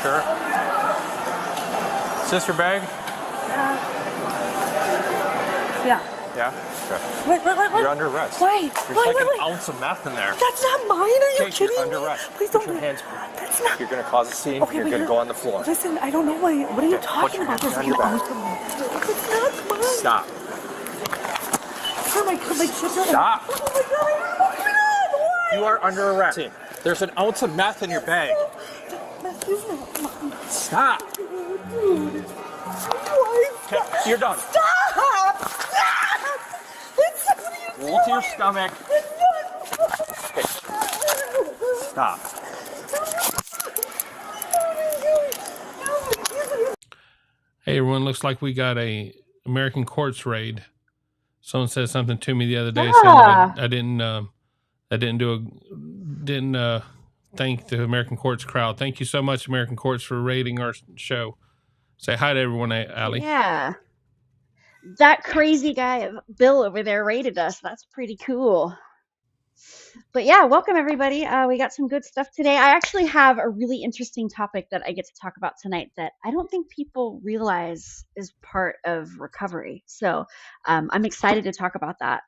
sure? Sister bag? Yeah. Yeah? Okay. Wait. You're under arrest. Wait. There's an ounce of meth in there. That's not mine. Are you kidding You're under me? arrest. Please Put don't. your hands. That's not. You're going to cause a scene. Okay, you're going to go on the floor. Listen, I don't know what are you talking about? Hands There's behind your back. It's not mine. Stop. Oh my God, Stop. Oh my God. Why? You are under arrest. There's an ounce of meth in your bag. Meth is not mine. Stop. Dude. Why? Okay, you're done. Stop! It's Roll to your stomach. Okay. Stop. Hey everyone, looks like we got a American courts raid. Someone said something to me the other day saying that I didn't thank the American courts crowd. Thank you so much, American courts, for raiding our show. Say hi to everyone, Alli. Yeah. That crazy guy, Bill over there, rated us. That's pretty cool. But yeah, welcome everybody. We got some good stuff today. I actually have a really interesting topic that I get to talk about tonight that I don't think people realize is part of recovery. So I'm excited to talk about that.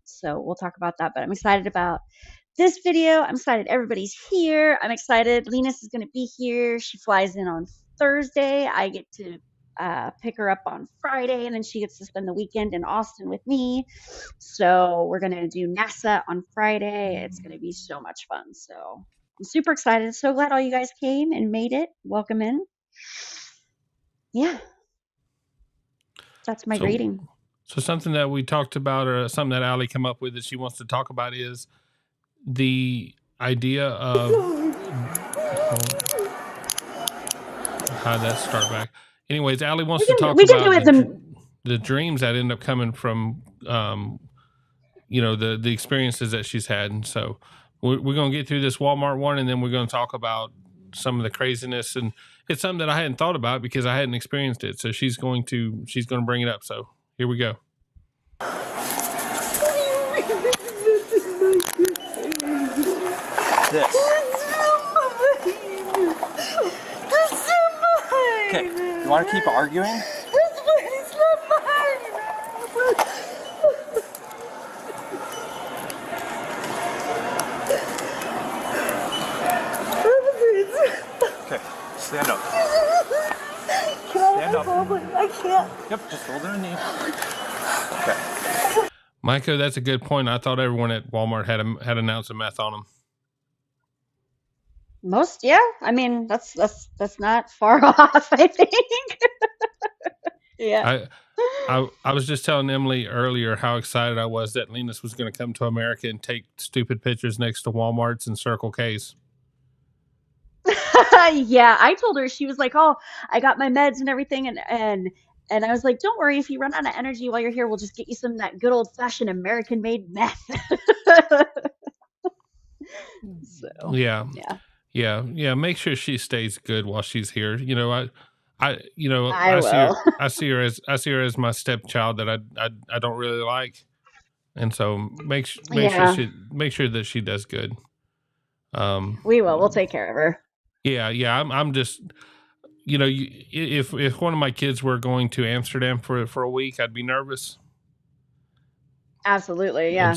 So we'll talk about that, but I'm excited about this video. I'm excited everybody's here. I'm excited. Linus is going to be here. She flies in on Thursday. I get to pick her up on Friday, and then she gets to spend the weekend in Austin with me. So we're going to do NASA on Friday. It's going to be so much fun. So I'm super excited. So glad all you guys came and made it. Welcome in. Yeah. That's my rating. So something that we talked about, or something that Alli came up with that she wants to talk about, is the idea of how did that start back? Anyways, Alli wants to talk about the dreams that end up coming from, the experiences that she's had. And so we're going to get through this Walmart one, and then we're going to talk about some of the craziness. And it's something that I hadn't thought about because I hadn't experienced it. So she's going to bring it up. So here we go. This. Okay, you want to keep arguing? It's not mine. Okay, stand up. Stand up. I can't. Yep, just hold her knee. Okay. Micah, that's a good point. I thought everyone at Walmart had an ounce of meth on them. Most, yeah. I mean, that's not far off, I think. Yeah. I was just telling Emily earlier how excited I was that Linus was going to come to America and take stupid pictures next to Walmarts and Circle K's. Yeah, I told her, she was like, "Oh, I got my meds and everything," and I was like, "Don't worry, if you run out of energy while you're here, we'll just get you some of that good old fashioned American made meth." So yeah. Make sure she stays good while she's here. I see her as my stepchild that I don't really like, and so make sure that she does good. We will. We'll take care of her. Yeah. I'm just, if one of my kids were going to Amsterdam for a week, I'd be nervous. Absolutely, yeah.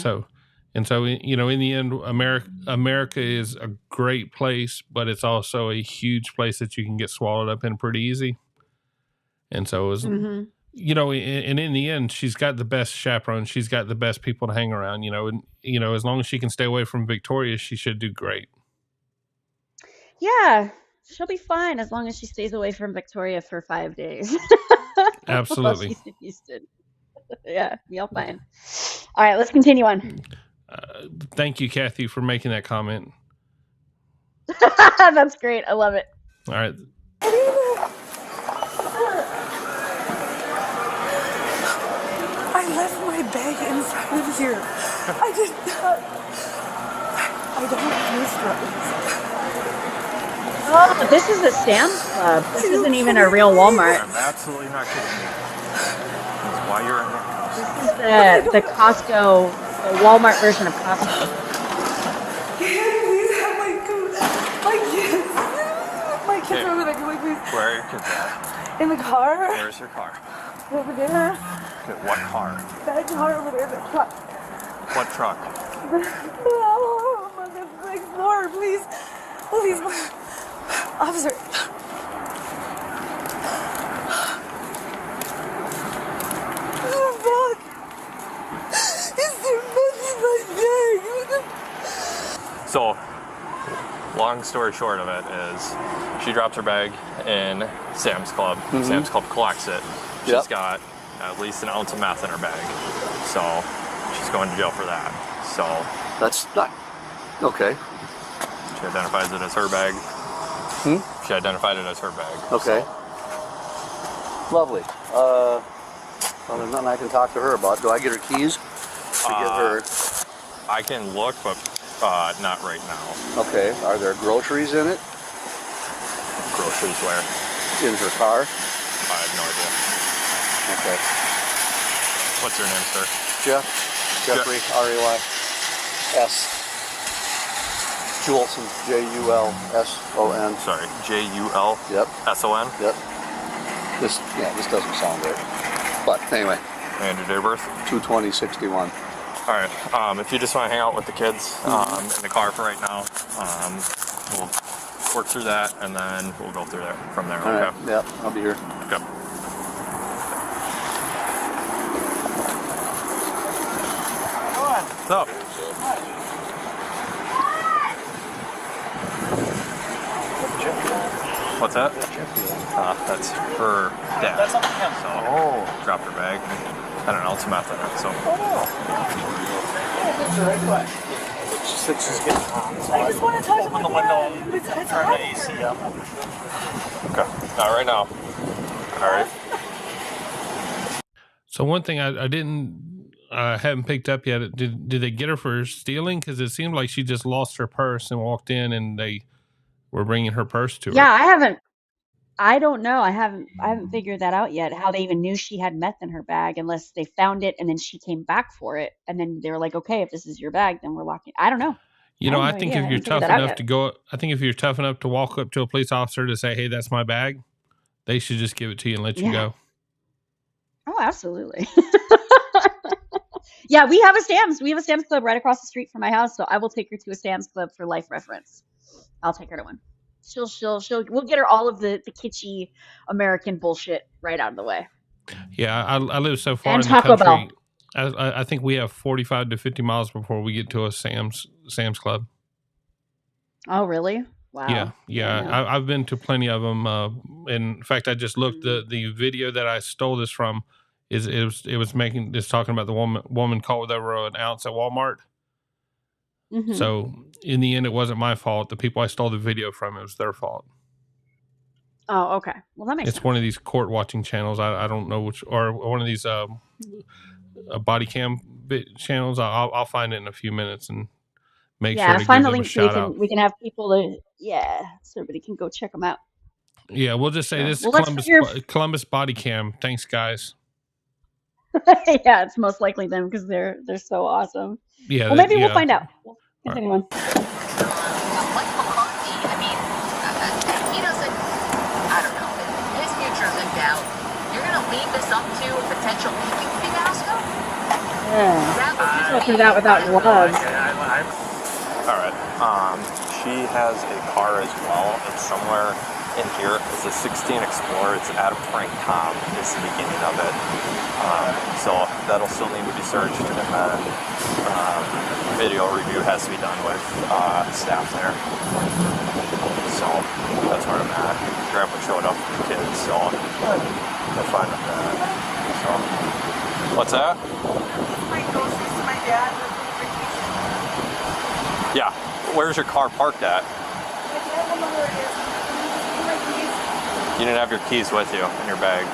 And so in the end, America is a great place, but it's also a huge place that you can get swallowed up in pretty easy. And so it was, and in the end, she's got the best chaperone. She's got the best people to hang around, and as long as she can stay away from Victoria, she should do great. Yeah, she'll be fine as long as she stays away from Victoria for 5 days. Absolutely. While she's in Houston. Yeah, you'll fine. All right, let's continue on. Thank you, Kathy, for making that comment. That's great. I love it. All right. I left my bag inside of here. I did not. I don't use drugs. Oh, this is a Sam's Club. This isn't even a real Walmart. I'm absolutely not kidding you. That's why you're in here. This is the Costco, the Walmart version of Costco. Please have my kids. My kids are over there. Where are your kids at? In the car. Where's your car? Over there. Okay, what car? That car over there, the truck. What truck? Oh, the Explorer, please. Please. Officer. Oh, fuck. Is there nothing like that? So, long story short of it is, she drops her bag in Sam's Club. Sam's Club collects it. She's got at least an ounce of meth in her bag. So, she's going to jail for that. So, that's not okay. She identifies it as her bag. She identified it as her bag. Okay. So. Lovely. Well, there's nothing I can talk to her about. Do I get her keys to get her? I can look, but not right now. Okay. Are there groceries in it? Groceries where? In her car? I have no idea. Okay. What's your name, sir? Jeffrey, R-E-Y. S. Julson, J-U-L-S-O-N. Sorry, J-U-L? Yep. S-O-N? Yep. This doesn't sound right. But anyway. And your date of birth? 2/20/61. All right. If you just want to hang out with the kids in the car for right now, we'll work through that, and then we'll go through that from there. All okay? right. Yep. I'll be here. Okay. What's up? What's that? That's her dad. That's up to him. So, dropped her bag. Had an ounce of meth in it. So. She said she's getting hot. So I just want to touch open the window and turn the AC up. Okay. Not right now. All right. So one thing I haven't picked up yet. Did they get her for stealing? Because it seemed like she just lost her purse and walked in, and they were bringing her purse to her. Yeah, I don't know. I haven't figured that out yet. How they even knew she had meth in her bag, unless they found it and then she came back for it, and then they were like, "Okay, if this is your bag, then we're locking." I don't know. I think if you're tough enough to go, I think if you're tough enough to walk up to a police officer to say, "Hey, that's my bag," they should just give it to you and let you go. Oh, absolutely. Yeah, we have a Sam's Club right across the street from my house, so I will take her to a Sam's Club for life reference. I'll take her to one. We'll get her all of the kitschy American bullshit right out of the way. Yeah, I live so far And in the Taco country. Bell. I think we have 45 to 50 miles before we get to a Sam's Club. Oh, really? Wow. Yeah. I've been to plenty of them. In fact, I just looked the video that I stole this from. It was talking about the woman called over an ounce at Walmart. Mm-hmm. So in the end, it wasn't my fault. The people I stole the video from, it was their fault. Oh, okay. Well, that makes sense. It's one of these court watching channels. I don't know which, or one of these body cam channels. I'll find it in a few minutes and make sure to find give the them a link so shout out. we can have people so everybody can go check them out. Yeah, we'll just say this is Columbus body cam. Thanks, guys. Yeah, it's most likely them because they're so awesome. Yeah. Well, maybe we'll find out. Continue on. Mike McCarthy, I mean, he doesn't, I don't know, his future is in doubt. You're going to leave this up to a potential leaking fiasco? Yeah. Go through that without gloves. All right. She has a car as well. It's somewhere in here. It's a 16 Explorer. It's out of Frank Tom. It's the beginning of it. So that'll still need to be searched, and then video review has to be done with staff there. So that's where I'm at. Grandpa showed up with the kids, so they're fine with that. So what's that? My groceries to my dad. Yeah. Where's your car parked at? I don't know where it is. My keys. You didn't have your keys with you in your bag.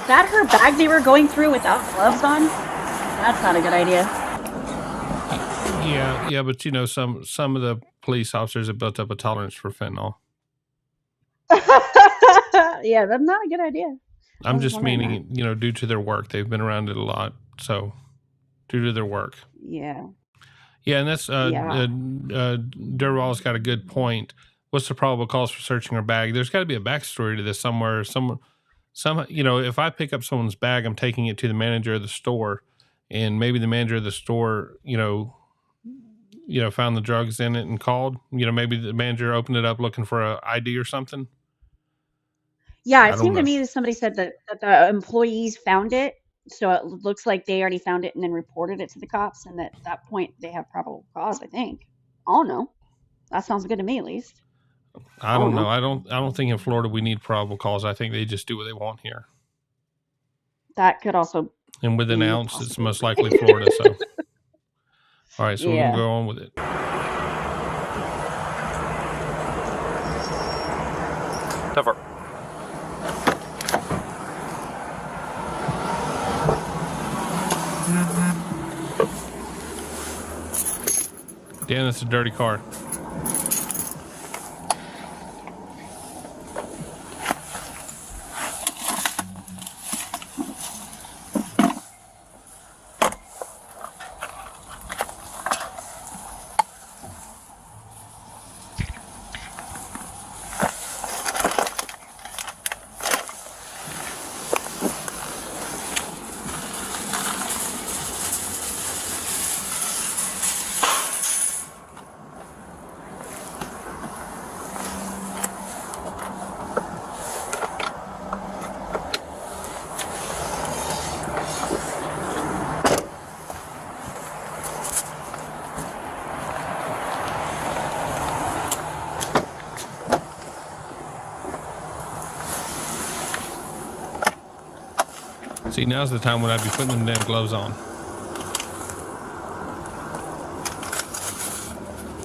that her bag they were going through without gloves on? That's not a good idea. Yeah, but you know, some of the police officers have built up a tolerance for fentanyl. Yeah, that's not a good idea. I'm just meaning, you know, due to their work, they've been around it a lot. So, due to their work. Yeah. Yeah, and that's Durwall's got a good point. What's the probable cause for searching her bag? There's got to be a backstory to this somewhere. Some, you know, if I pick up someone's bag, I'm taking it to the manager of the store, and maybe the manager of the store, you know, found the drugs in it and called. You know, maybe the manager opened it up looking for a ID or something. Yeah, it seemed to me that somebody said that the employees found it, so it looks like they already found it and then reported it to the cops, and at that point they have probable cause. I think. I don't know. That sounds good to me, at least. I don't know. I don't think in Florida we need probable cause. I think they just do what they want here. That could also. And with an ounce, it's most likely Florida. So, all right, so we're gonna go on with it. Never. Dan, it's a dirty car. See, now's the time when I'd be putting them damn gloves on.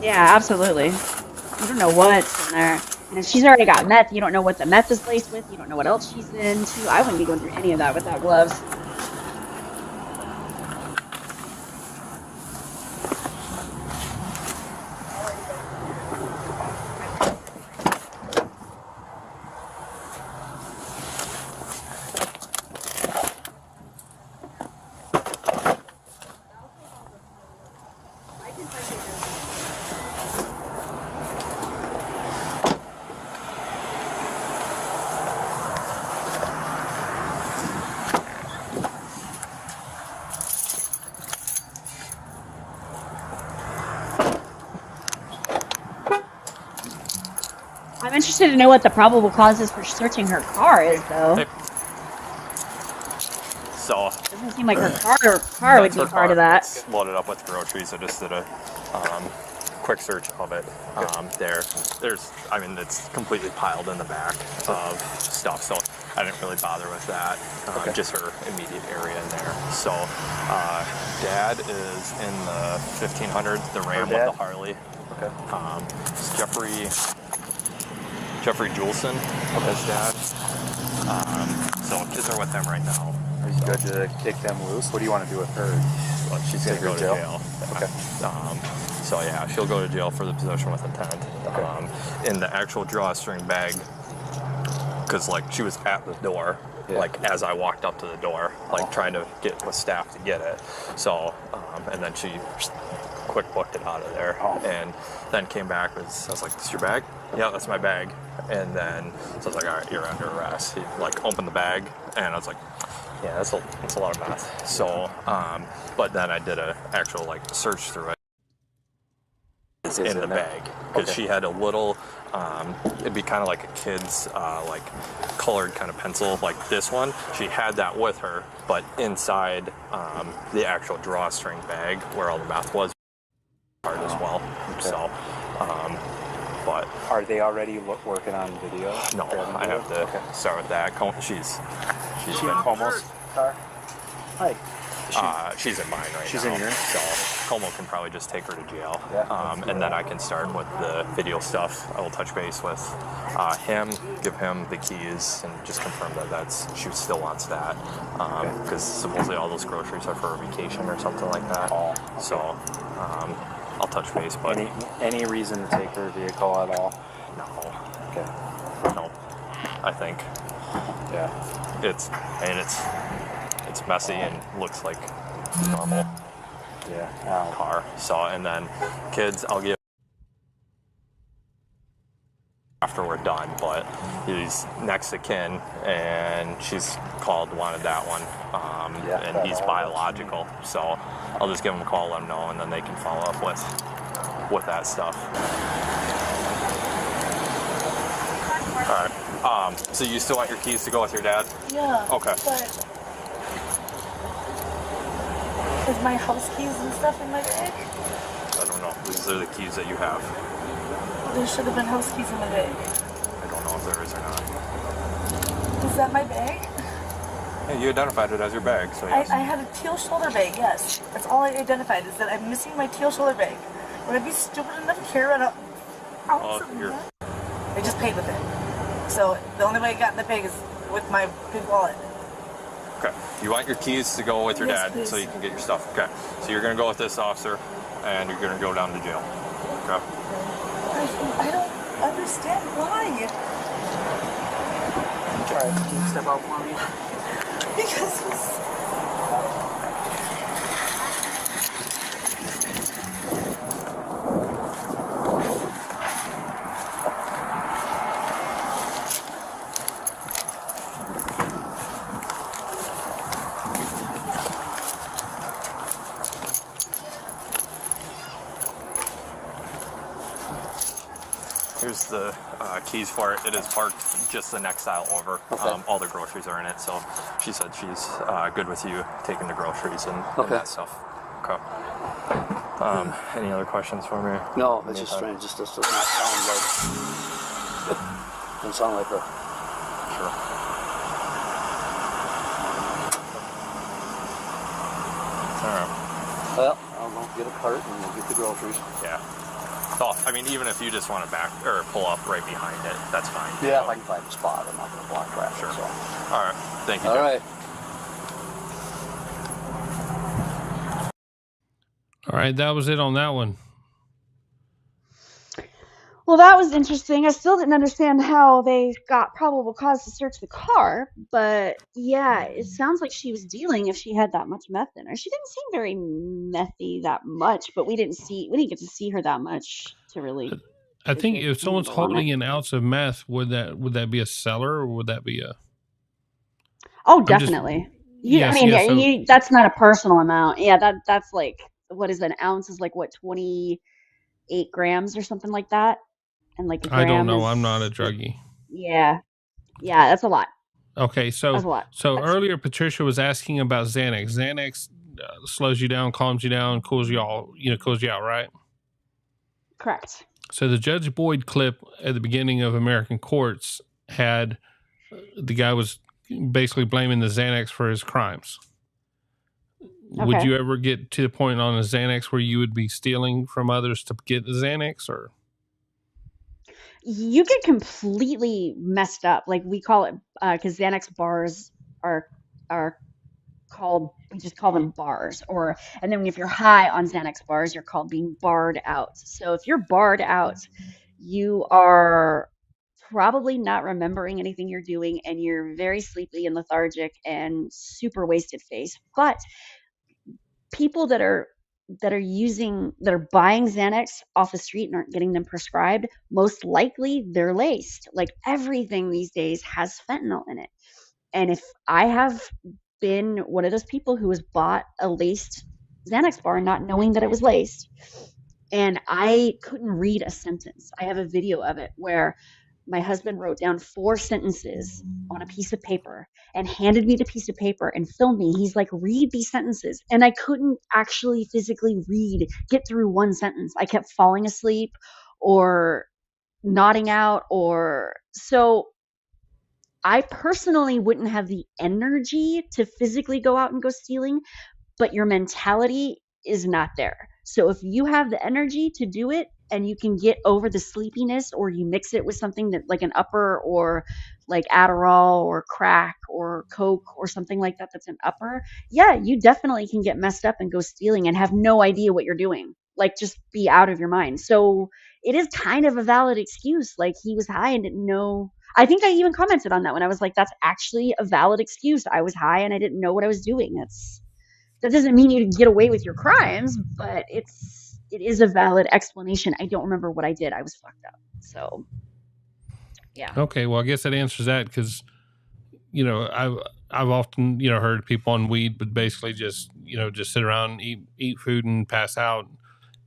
Yeah, absolutely. You don't know what's in there. And if she's already got meth, you don't know what the meth is laced with. You don't know what else she's into. I wouldn't be going through any of that without gloves. I'm interested to know what the probable causes for searching her car is, though. Hey. So doesn't seem like her car would be part of that. It's loaded up with groceries. I just did a quick search of it. There's, I mean, it's completely piled in the back of stuff. So I didn't really bother with that. Just her immediate area in there. So Dad is in the 1500, the Ram with the Harley. Okay. It's Jeffrey Julson, his dad. So kids are with him right now. Are you good to kick them loose? What do you want to do with her? Well, she's going to go to jail. Okay. So yeah, she'll go to jail for the possession with intent. Okay. In the actual drawstring bag, because like she was at the door, like as I walked up to the door, like trying to get with staff to get it. So, and then she quick booked it out of there, and then came back. I was like, "This is your bag?" "Yeah, that's my bag." And then so I was like, "All right, you're under arrest." He like opened the bag, and I was like, "Yeah, that's a lot of meth." So, but then I did a actual like search through it. It's in the bag because she had a little. It'd be kind of like a kid's like colored kind of pencil, like this one. She had that with her, but inside the actual drawstring bag where all the meth was as well. So, but are they already working on video? No, I have to start with that. She's been almost car. Hi. She's in mine right She's now. in yours? So Como can probably just take her to jail. Yeah. And then I can start with the video stuff. I will touch base with him, give him the keys, and just confirm that she still wants that. Because supposedly all those groceries are for a vacation or something like that. Oh, okay. So I'll touch base. But Any reason to take her vehicle at all? no. Okay. No. I think Yeah. it's messy and looks like normal Yeah. car. So, and then kids, I'll give after we're done, but he's next to kin and she's wanted that one. And he's biological. So I'll just give him a call, let him know, and then they can follow up with that stuff. All right. So you still want your keys to go with your dad? Yeah. Okay. But is my house keys and stuff in my bag? I don't know. These are the keys that you have. There should have been house keys in my bag. I don't know if there is or not. Is that my bag? Yeah, you identified it as your bag, so yes. I had a teal shoulder bag, yes. That's all I identified, is that I'm missing my teal shoulder bag. Would I be stupid enough to carry it up? Here. I just paid with it. So the only way I got in the bag is with my big wallet. Okay. You want your keys to go with your Yes, dad please. so you can get your stuff. Okay. So you're going to go with this officer and you're going to go down to jail. Okay. I don't understand why. Alright, can you step out for me? Because Here's the keys for it. It is parked just the next aisle over. Okay. All the groceries are in it. So she said she's good with you taking the groceries and that stuff. Okay. Any other questions for me? No, it's just strange. Just does not sound like. Doesn't sound like her. Sure. All right. Well, I'll go get a cart and we'll get the groceries. Yeah. So, I mean, even if you just want to back or pull up right behind it, that's fine. Yeah, if I can find a spot, I'm not going to block traffic. Sure. So. All right. Thank you. All Jeff. right. All right, that was it on that one. Well, that was interesting. I still didn't understand how they got probable cause to search the car, but yeah, it sounds like she was dealing if she had that much meth in her. She didn't seem very methy that much, but we didn't get to see her that much to really. I think get a if someone's handle on holding it. an ounce of meth, would that be a seller or would that be a? Oh, just- definitely. Yes, I mean, yes, yeah, so- that's not a personal amount. Yeah, that's like what is an ounce is like what 28 grams or something like that, and like a gram I don't know. is- I'm not a druggie. Yeah, that's a lot. Okay, so That's a lot. earlier Patricia was asking about Xanax. Xanax slows you down, calms you down, cools you out, right? Correct. So the Judge Boyd clip at the beginning of American Courts had the guy was basically blaming the Xanax for his crimes. Would Okay. you ever get to the point on a Xanax where you would be stealing from others to get the Xanax, or? You get completely messed up. Like we call it, because Xanax bars are called. We just call them bars. And then if you're high on Xanax bars, you're called being barred out. So if you're barred out, you are probably not remembering anything you're doing, and you're very sleepy and lethargic and super wasted face. But people that are buying Xanax off the street and aren't getting them prescribed, most likely they're laced. Like everything these days has fentanyl in it. And if I have been one of those people who has bought a laced Xanax bar not knowing that it was laced, and I couldn't read a sentence. I have a video of it where my husband wrote down 4 sentences on a piece of paper and handed me the piece of paper and filmed me. He's like, read these sentences. And I couldn't actually physically get through one sentence. I kept falling asleep or nodding out so I personally wouldn't have the energy to physically go out and go stealing, but your mentality is not there. So if you have the energy to do it and you can get over the sleepiness, or you mix it with something that like an upper, or like Adderall or crack or Coke or something like that, that's an upper, yeah, you definitely can get messed up and go stealing and have no idea what you're doing. Like just be out of your mind. So it is kind of a valid excuse. Like he was high and didn't know. I think I even commented on that when I was like, that's actually a valid excuse. I was high and I didn't know what I was doing. That doesn't mean you get away with your crimes, but it is a valid explanation. I don't remember what I did. I was fucked up. So yeah. Okay, well, I guess that answers that, because I've often heard people on weed, but basically just just sit around, eat food, and pass out.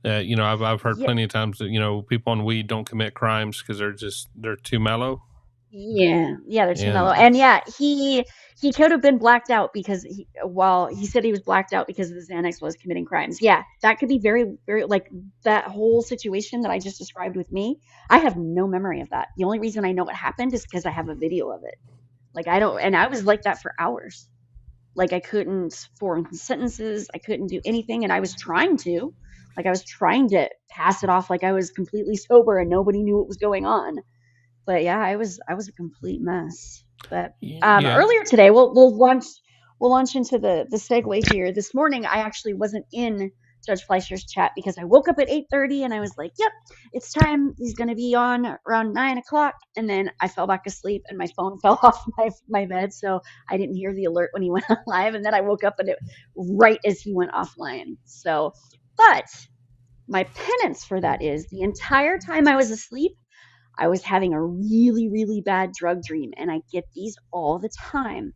I've heard Yeah. plenty of times that people on weed don't commit crimes because they're too mellow. Yeah, they're too mellow. And And yeah, he could have been blacked out because while he said he was blacked out because of the Xanax was committing crimes. Yeah, that could be very, very, like that whole situation that I just described with me. I have no memory of that. The only reason I know what happened is because I have a video of it. Like and I was like that for hours. Like I couldn't form sentences. I couldn't do anything. And I was trying to, pass it off like I was completely sober and nobody knew what was going on. But yeah, I was a complete mess. But yeah, earlier today, we'll launch into the segue here. This morning, I actually wasn't in Judge Fleischer's chat because I woke up at 8:30 and I was like, "Yep, it's time. He's gonna be on around 9 o'clock." And then I fell back asleep and my phone fell off my bed, so I didn't hear the alert when he went on live. And then I woke up right as he went offline. So, but my penance for that is the entire time I was asleep, I was having a really, really bad drug dream, and I get these all the time.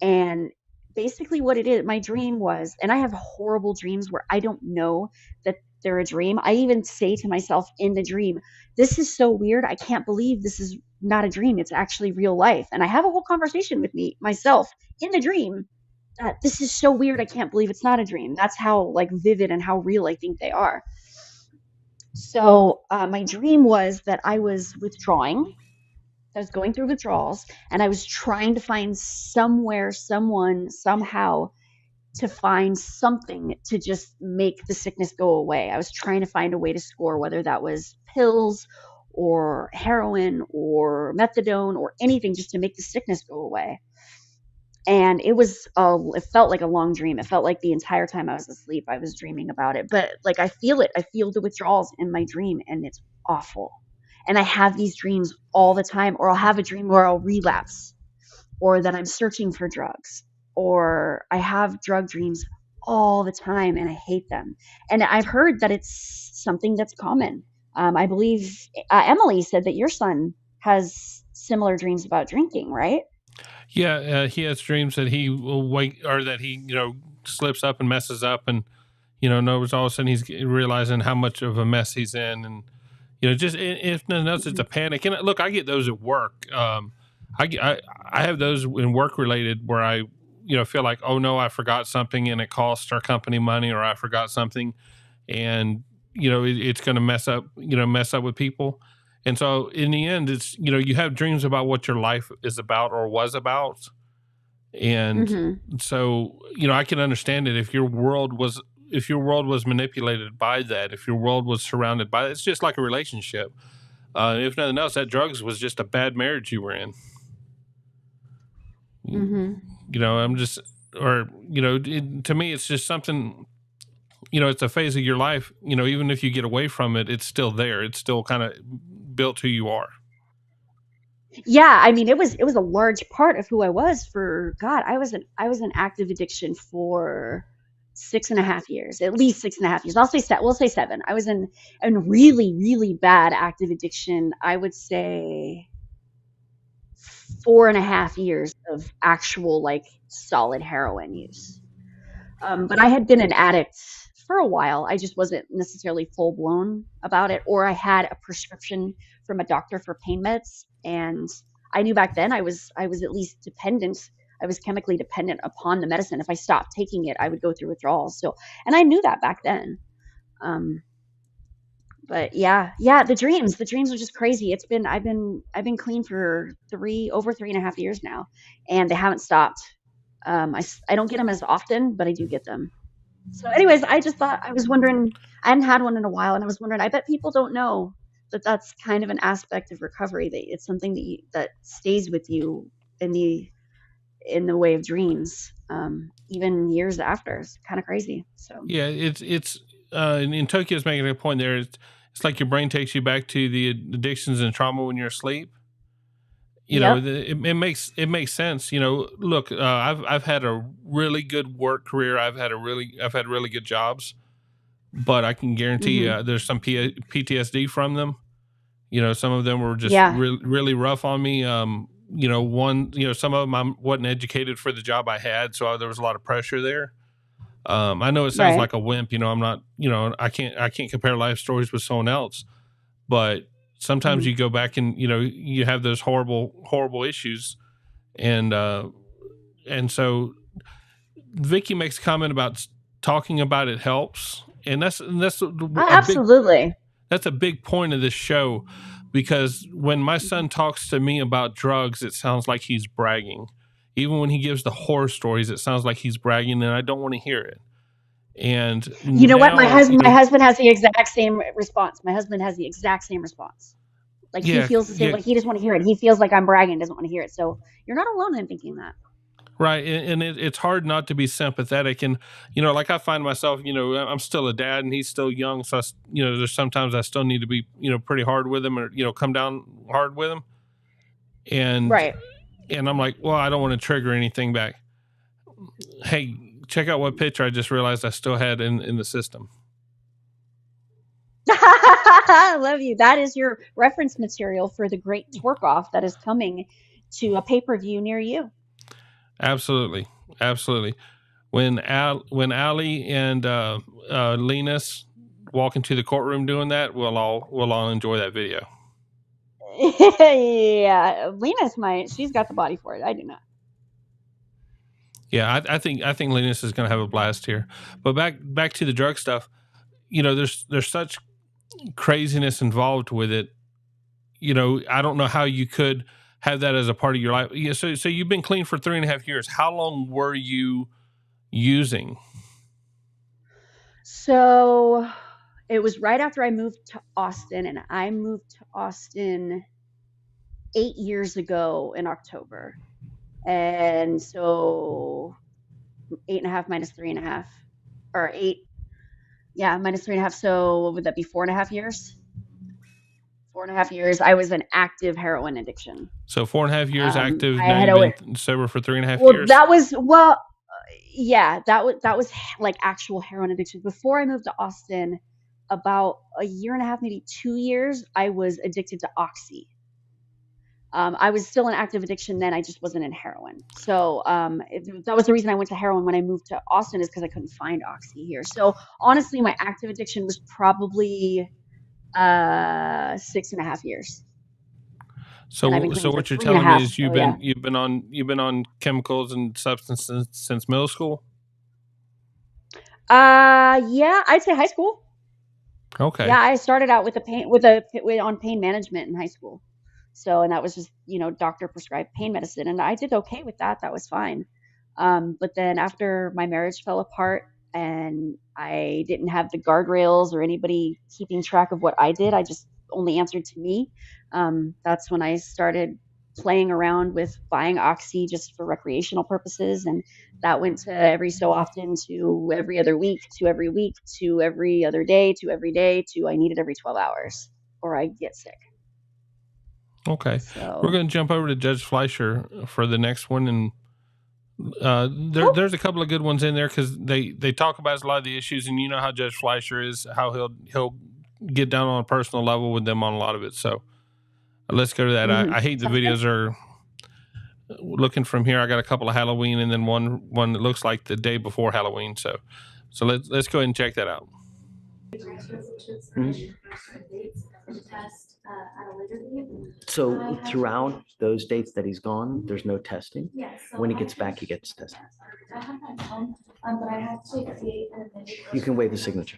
And basically, what it is, my dream was, and I have horrible dreams where I don't know that they're a dream. I even say to myself in the dream, "This is so weird. I can't believe this is not a dream. It's actually real life." And I have a whole conversation with myself in the dream that this is so weird. I can't believe it's not a dream. That's how like vivid and how real I think they are. So my dream was that I was withdrawing. I was going through withdrawals, and I was trying to find somewhere, someone, somehow to find something to just make the sickness go away. I was trying to find a way to score, whether that was pills or heroin or methadone or anything, just to make the sickness go away. And it felt like a long dream. It felt like the entire time I was asleep, I was dreaming about it. But like I feel it. I feel the withdrawals in my dream, and it's awful. And I have these dreams all the time, or I'll have a dream where I'll relapse, or that I'm searching for drugs, or I have drug dreams all the time, and I hate them. And I've heard that it's something that's common. I believe Emily said that your son has similar dreams about drinking, right? yeah, he has dreams that he will wake, or that he slips up and messes up, and knows all of a sudden he's realizing how much of a mess he's in, and just if nothing else, it's a panic. And look, I get those at work. I have those in work related where I feel like, oh no, I forgot something and it costs our company money, or I forgot something, and it's going to mess up with people. And so in the end, it's you have dreams about what your life is about or was about, and so I can understand it if your world was manipulated by that, if your world was surrounded by it. It's just like a relationship. If nothing else, that drugs was just a bad marriage you were in. I'm just, or to me, it's just something. It's a phase of your life. Even if you get away from it, it's still there. It's still kind of built who you are. Yeah, I mean, it was a large part of who I was for God. I was in active addiction for 6.5 years, at least 6.5 years. We'll say 7. I was in really, really bad active addiction. I would say 4.5 years of actual like solid heroin use. But I had been an addict for a while. I just wasn't necessarily full blown about it, or I had a prescription from a doctor for pain meds, and I knew back then I was at least dependent. I was chemically dependent upon the medicine. If I stopped taking it, I would go through withdrawals. So, and I knew that back then. But yeah, the dreams are just crazy. I've been clean for over 3.5 years now, and they haven't stopped. I don't get them as often, but I do get them. So, anyways, I just thought I was wondering. I hadn't had one in a while, and I was wondering. I bet people don't know that that's kind of an aspect of recovery. That it's something that stays with you in the way of dreams, even years after. It's kind of crazy. So Yeah, it's in Tokyo's making a point there. It's like your brain takes you back to the addictions and trauma when you're asleep. You know, yep. it makes sense. You know, look, I've had a really good work career. I've had really good jobs, but I can guarantee hmm you there's some PTSD from them. You know, some of them were just Yeah. really rough on me. You know, some of them I wasn't educated for the job I had, so there was a lot of pressure there. I know it sounds Right. like a wimp. You know, I'm not. You know, I can't compare life stories with someone else, but sometimes hmm you go back and you have those horrible issues, and so Vicky makes a comment about talking about it helps, and that's Oh, a big absolutely. point of this show, because when my son talks to me about drugs, it sounds like he's bragging. Even when he gives the horror stories, it sounds like he's bragging, and I don't want to hear it. And You know what? My now, husband, my husband has the exact same response. My husband has the exact same response. Like he yeah, feels the same. yeah, Like he doesn't want to hear it. He feels like I'm bragging. Doesn't want to hear it. So you're not alone in thinking that. right. And it's hard not to be sympathetic. And, like I find myself, I'm still a dad and he's still young. So, there's sometimes I still need to be, pretty hard with him, or, come down hard with him. And, Right. I'm like, well, I don't want to trigger anything back. Hey, check out what picture I just realized I still had in the system. I love you. That is your reference material for the great twerk off that is coming to a pay-per-view near you. Absolutely. When Alli and Linus walk into the courtroom doing that, we'll all enjoy that video. Yeah, Lena's she's got the body for it. I do not. Yeah, I think Linus is going to have a blast here. But back to the drug stuff. There's such craziness involved with it. I don't know how you could have that as a part of your life. Yeah, so you've been clean for 3.5 years. How long were you using? So it was right after I moved to Austin, and I moved to Austin 8 years ago in October. And so 8.5 minus 3.5, or 8, yeah, minus 3.5. So what would that be? 4.5 years? 4.5 years. I was an active heroin addiction. So 4.5 years active. I Now had you've always, been sober for 3.5 well, years. that was, yeah, that was like actual heroin addiction. Before I moved to Austin, about a year and a half, maybe 2 years, I was addicted to Oxy. I was still in active addiction then. I just wasn't in heroin. So that was the reason I went to heroin when I moved to Austin, is because I couldn't find Oxy here. So honestly, my active addiction was probably 6.5 years. So what you're telling me is you've been on chemicals and substances since middle school? Yeah, I'd say high school. Okay. Yeah, I started out with on pain management in high school. So, and that was just, doctor prescribed pain medicine, and I did okay with that. That was fine. But then after my marriage fell apart and I didn't have the guardrails or anybody keeping track of what I did, I just only answered to me. That's when I started playing around with buying Oxy just for recreational purposes. And that went to every so often, to every other week, to every week, to every other day, to every day, to I need it every 12 hours or I get sick. Okay. So We're going to jump over to Judge Fleischer for the next one. And there's a couple of good ones in there because they talk about a lot of the issues, and you know how Judge Fleischer is, how he'll get down on a personal level with them on a lot of it. So let's go to that. I hate the videos are looking from here. I got a couple of Halloween and then one that looks like the day before Halloween. So let's go ahead and check that out. So throughout those dates that he's gone, there's no testing. When he gets back, he gets tested. You can waive the signature.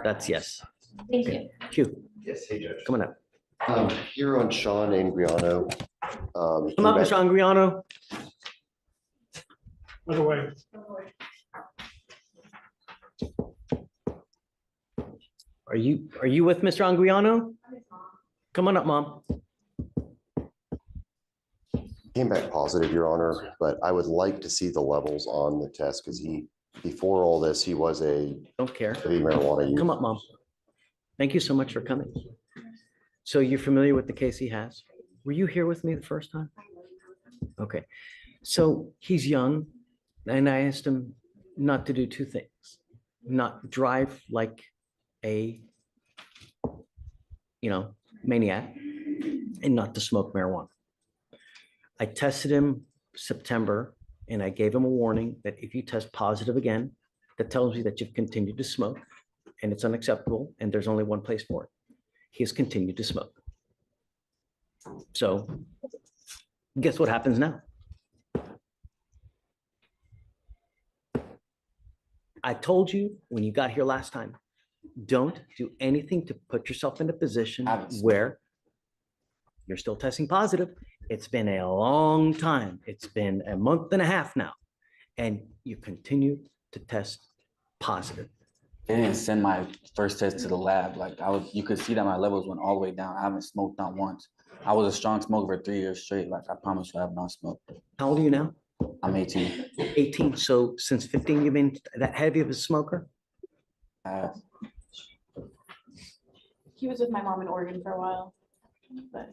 That's yes. Thank you. Q. Yes, hey Judge. Come on up. Here on Sean Angriano. Come up, Mr. Angriano. By the way. Are you with Mr. Anguiano? Come on up, Mom. Came back positive, Your Honor, but I would like to see the levels on the test because before all this, he was a Don't care. heavy marijuana user. Come up, Mom. Thank you so much for coming. So you're familiar with the case he has? Were you here with me the first time? Okay. So he's young, and I asked him not to do two things. Not drive like a, maniac, and not to smoke marijuana. I tested him September, and I gave him a warning that if you test positive again, that tells me that you've continued to smoke, and it's unacceptable, and there's only one place for it. He has continued to smoke. So guess what happens now? I told you when you got here last time, don't do anything to put yourself in a position where you're still testing positive. It's been a long time. It's been a month and a half now, and you continue to test positive. They didn't send my first test to the lab. You could see that my levels went all the way down. I haven't smoked not once. I was a strong smoker for 3 years straight. I promise you, I have not smoked. How old are you now? I'm 18. 18. So since 15, you've been that heavy of a smoker? He was with my mom in Oregon for a while, but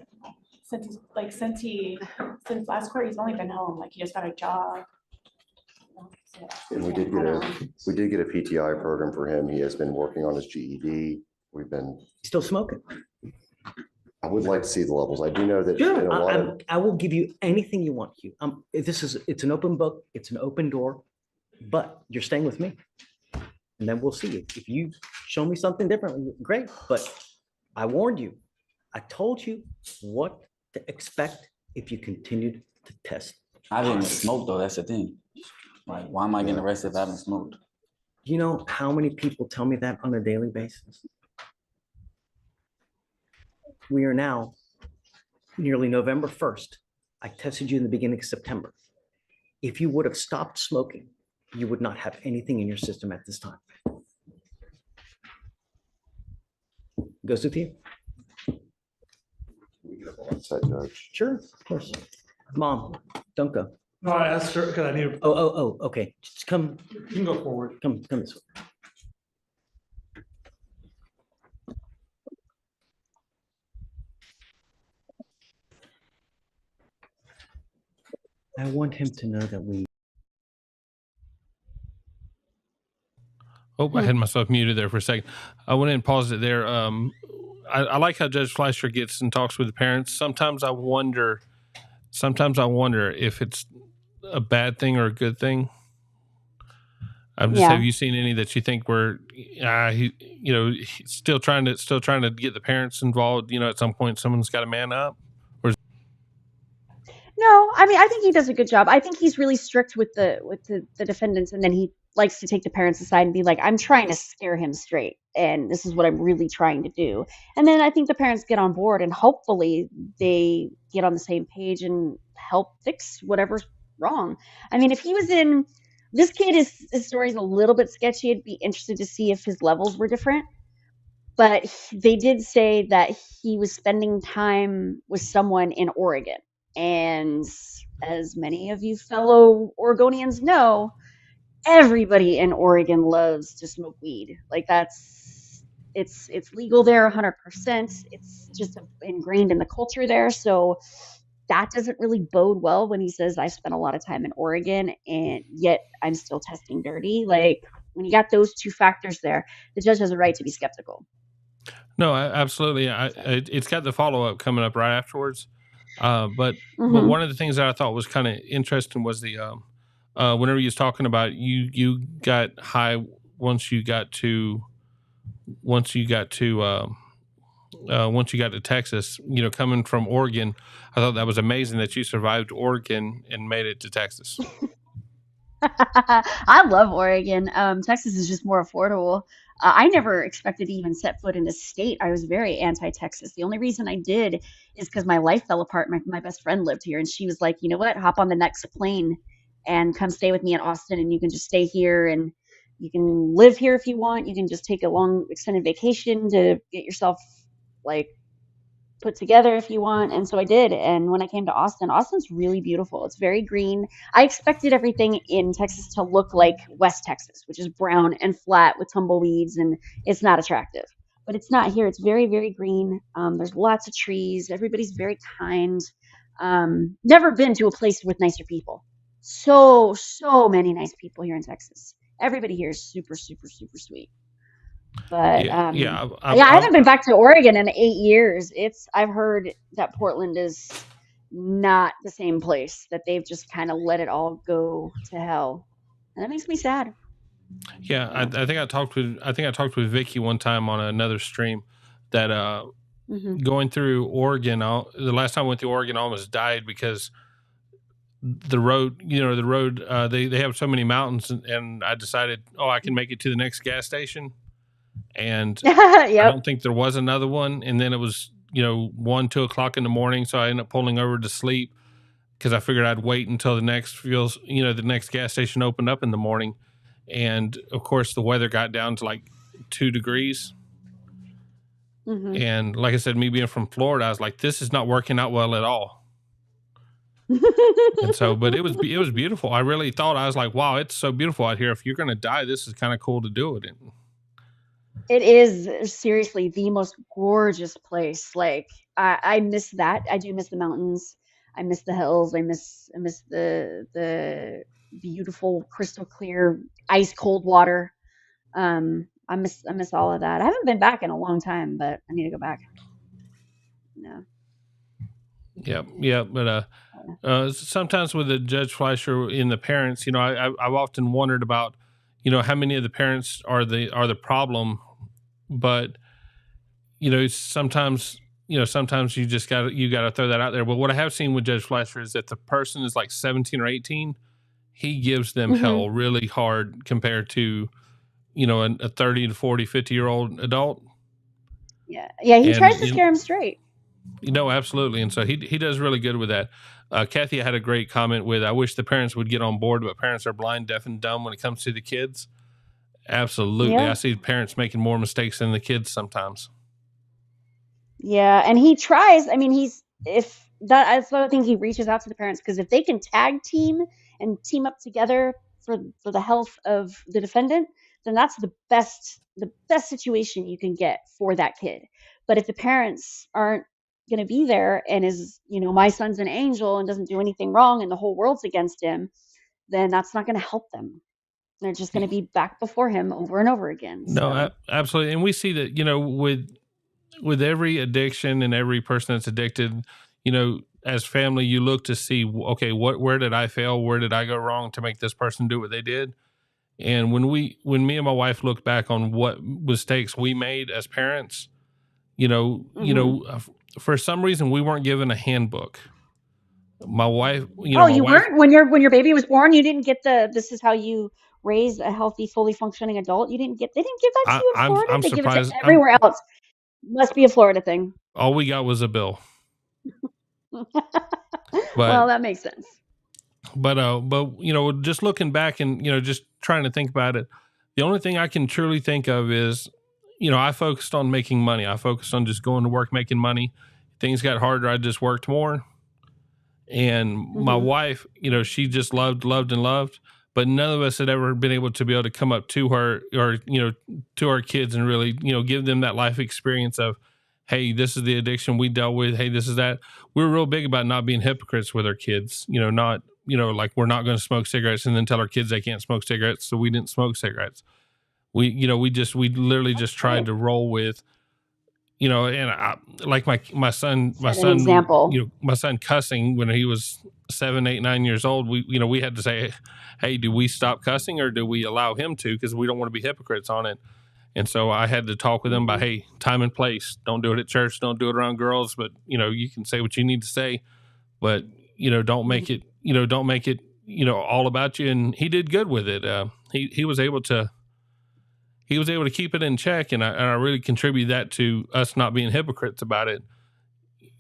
since last quarter, he's only been home. He just got a job. And we did get a PTI program for him. He has been working on his GED. Still smoking. I would like to see the levels. I do know that. Sure, I will give you anything you want, Hugh. It's an open book. It's an open door, but you're staying with me, and then we'll see. If you show me something different, great. But I warned you. I told you what to expect if you continued to test. I didn't smoke though. That's the thing. Why am I getting arrested if I haven't smoked? You know how many people tell me that on a daily basis? We are now nearly November 1st. I tested you in the beginning of September. If you would have stopped smoking, you would not have anything in your system at this time. Goes with you? Sure, of course. Mom, don't go. No, I asked her because I need. Oh, okay. Just come. You can go forward. Come this way. I want him to know that we. Oh, I had myself muted there for a second. I went in and paused it there. I like how Judge Fleischer gets and talks with the parents. Sometimes I wonder if it's a bad thing or a good thing. Have you seen any that you think were, he's still trying to get the parents involved? At some point, someone's got to man up. No, I think he does a good job. I think he's really strict with the defendants, and then he likes to take the parents aside and be like, I'm trying to scare him straight, and this is what I'm really trying to do. And then I think the parents get on board, and hopefully they get on the same page and help fix whatever's wrong. If he was in this kid, his story's a little bit sketchy. I'd be interested to see if his levels were different. But they did say that he was spending time with someone in Oregon. And as many of you fellow Oregonians know, everybody in Oregon loves to smoke weed. It's legal there 100%. It's just ingrained in the culture there. So that doesn't really bode well when he says, I spent a lot of time in Oregon and yet I'm still testing dirty. When you got those two factors there, the judge has a right to be skeptical. No, absolutely. It's got the follow-up coming up right afterwards. But one of the things that I thought was kind of interesting was the whenever he was talking about you got high once you got to Texas, coming from Oregon. I thought that was amazing that you survived Oregon and made it to Texas. I love Oregon. Texas is just more affordable. I never expected to even set foot in the state. I was very anti-Texas. The only reason I did is because my life fell apart. My best friend lived here, and she was like, you know what? Hop on the next plane and come stay with me in Austin, and you can just stay here and You can live here if you want. You can just take a long extended vacation to get yourself like put together if you want. And so I did. And when I came to Austin, Austin's really beautiful. It's very green. I expected everything in Texas to look like West Texas, which is brown and flat with tumbleweeds, and it's not attractive. But it's not here. It's very, very green. There's lots of trees. Everybody's very kind. Never been to a place with nicer people. So many nice people here in Texas. Everybody here is super, super, super sweet. But I I haven't been back to Oregon in 8 years. I've heard that Portland is not the same place, that they've just kind of let it all go to hell. And that makes me sad. Yeah, I think I talked with Vicky one time on another stream that going through Oregon, the last time I went through Oregon, I almost died because the road, they have so many mountains, and I decided, I can make it to the next gas station. And I don't think there was another one. And then it was, 1, 2 o'clock in the morning. So I ended up pulling over to sleep because I figured I'd wait until the next gas station opened up in the morning. And of course the weather got down to like 2 degrees. Mm-hmm. And like I said, me being from Florida, I was like, this is not working out well at all. And so, but it was beautiful. I really thought, I was like, wow, it's so beautiful out here. If you're going to die, this is kind of cool to do it in. It is seriously the most gorgeous place. Like I miss that. I do miss the mountains. I miss the hills. I miss the beautiful crystal clear ice cold water. I miss all of that. I haven't been back in a long time, but I need to go back. No. Yeah. But sometimes with the Judge Fleischer in the parents, I've often wondered about, how many of the parents are the problem. But sometimes you just got to throw that out there. But what I have seen with Judge Fleischer is that the person is like 17 or 18, he gives them hell really hard compared to a 30 to 40, 50-year-old adult. Yeah, he tries to scare them straight. Absolutely. And so he does really good with that. Kathy had a great comment with, I wish the parents would get on board, but parents are blind, deaf, and dumb when it comes to the kids. Absolutely. Yeah. I see parents making more mistakes than the kids sometimes. Yeah, and he tries. I mean, that's what I think, he reaches out to the parents, because if they can tag team and team up together for the health of the defendant, then that's the best situation you can get for that kid. But if the parents aren't going to be there, and is, my son's an angel and doesn't do anything wrong and the whole world's against him, then that's not going to help them. They're just going to be back before him over and over again. No, absolutely. And we see that, with every addiction and every person that's addicted, as family, you look to see, okay, where did I fail? Where did I go wrong to make this person do what they did? And when me and my wife look back on what mistakes we made as parents, for some reason we weren't given a handbook. My wife, weren't when your baby was born. You didn't get this is how you raise a healthy, fully functioning adult. They didn't give that to you in Florida. I'm they surprised. Give it to everywhere else. Must be a Florida thing. All we got was a bill. Well, that makes sense. But just looking back and just trying to think about it, the only thing I can truly think of is, I focused on making money. I focused on just going to work, making money. Things got harder. I just worked more. And my wife, she just loved, but none of us had ever been able to come up to her or, to our kids and really, give them that life experience of, hey, this is the addiction we dealt with. Hey, this is that. We're real big about not being hypocrites with our kids, not, like we're not going to smoke cigarettes and then tell our kids they can't smoke cigarettes. So we didn't smoke cigarettes. We literally just tried to roll with, and like my son, example. My son cussing when he was 7, 8, 9 years old. We had to say, hey, do we stop cussing or do we allow him to? Because we don't want to be hypocrites on it. And so I had to talk with him about, hey, time and place. Don't do it at church. Don't do it around girls. But you can say what you need to say, but don't make it. Don't make it. All about you. And he did good with it. He was able to. He was able to keep it in check, and I really contribute that to us not being hypocrites about it,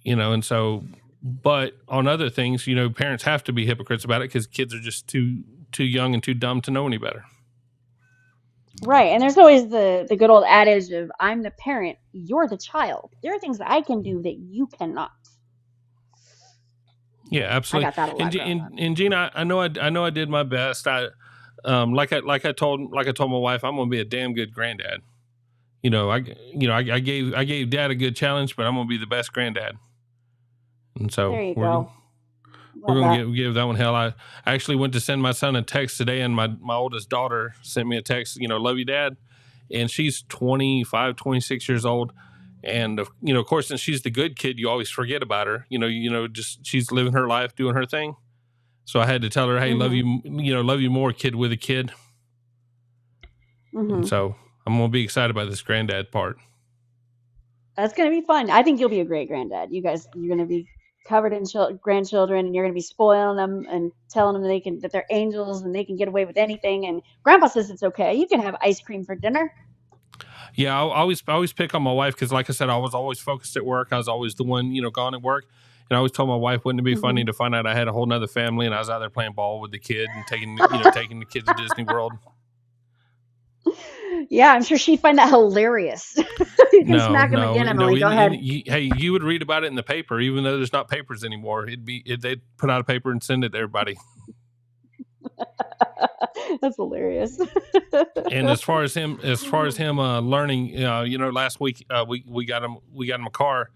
and so, but on other things, parents have to be hypocrites about it because kids are just too young and too dumb to know any better. Right. And there's always the good old adage of I'm the parent, you're the child. There are things that I can do that you cannot. Yeah, I absolutely. got that a lot growing up. And Gina, I know I did my best. Like I told my wife, I'm gonna be a damn good granddad. I gave Dad a good challenge, but I'm gonna be the best granddad. And so There you go. we're Love gonna that. give that one hell. I actually went to send my son a text today, and my oldest daughter sent me a text. Love you, Dad. And she's 25, 26 years old. And of course, since she's the good kid, you always forget about her. Just she's living her life, doing her thing. So I had to tell her, "Hey, love you, love you more, kid with a kid." And so I'm gonna be excited about this granddad part. That's gonna be fun. I think you'll be a great granddad. You're gonna be covered in grandchildren, and you're gonna be spoiling them and telling them that they're angels and they can get away with anything. And Grandpa says it's okay. You can have ice cream for dinner. Yeah, I always pick on my wife because, like I said, I was always focused at work. I was always the one, gone at work. And I always told my wife, wouldn't it be funny to find out I had a whole nother family and I was out there playing ball with the kid and taking the kids to Disney World. Yeah, I'm sure she'd find that hilarious. You can smack him again, No. Emily. Go ahead. Hey, you would read about it in the paper, even though there's not papers anymore. They'd put out a paper and send it to everybody. That's hilarious. And as far as him learning, last week we got him a car,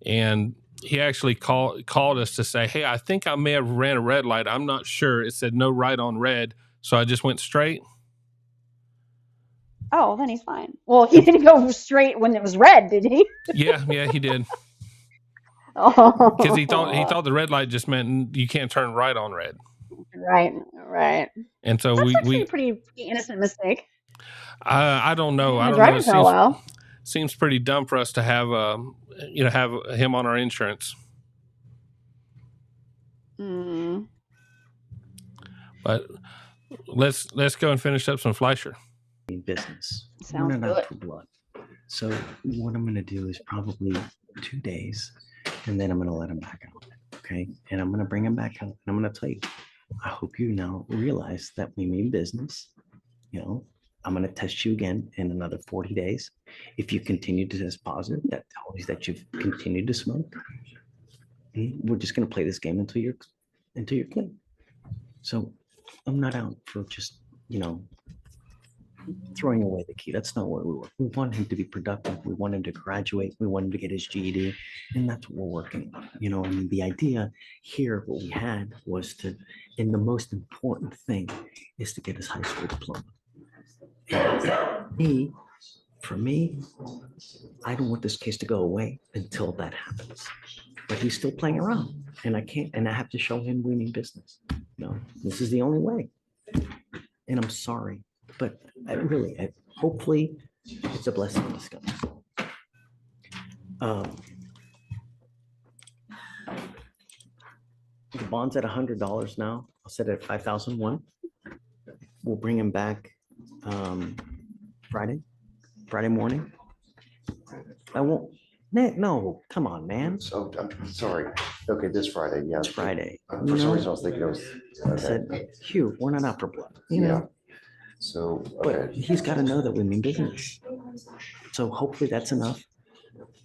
and he actually called us to say, "Hey, I think I may have ran a red light. I'm not sure. It said no right on red, so I just went straight." Oh, then he's fine. Well, he didn't go straight when it was red, did he? Yeah, he did. Oh, Because he thought the red light just meant you can't turn right on red. Right. And so That's actually a pretty innocent mistake. I don't know. I Been don't know. driving for a while. Seems pretty dumb for us to have have him on our insurance. But let's go and finish up some Fleischer. Business. Sounds We're not good. out for blood. So what I'm gonna do is probably 2 days, and then I'm gonna let him back out. Okay, and I'm gonna bring him back out, and I'm gonna tell you, I hope you now realize that we mean business. I'm gonna test you again in another 40 days. If you continue to test positive, that tells you that you've continued to smoke. We're just gonna play this game until you're clean. So I'm not out for just throwing away the key. That's not what we want. We want him to be productive. We want him to graduate. We want him to get his GED. And that's what we're working on. The idea here, what we had was and the most important thing is to get his high school diploma. And for me, I don't want this case to go away until that happens. But he's still playing around, and I have to show him we mean business. This is the only way. And I'm sorry, but hopefully it's a blessing in disguise. The bond's at $100 now. I'll set it at 5,001. We'll bring him back Friday morning. I won't. No, come on, man. So I'm sorry. Okay, this Friday. Yeah, it's Friday. For some reason, I was thinking it was. I said, Hugh, we're not out for blood. So, but he's got to know that we mean business. So hopefully that's enough.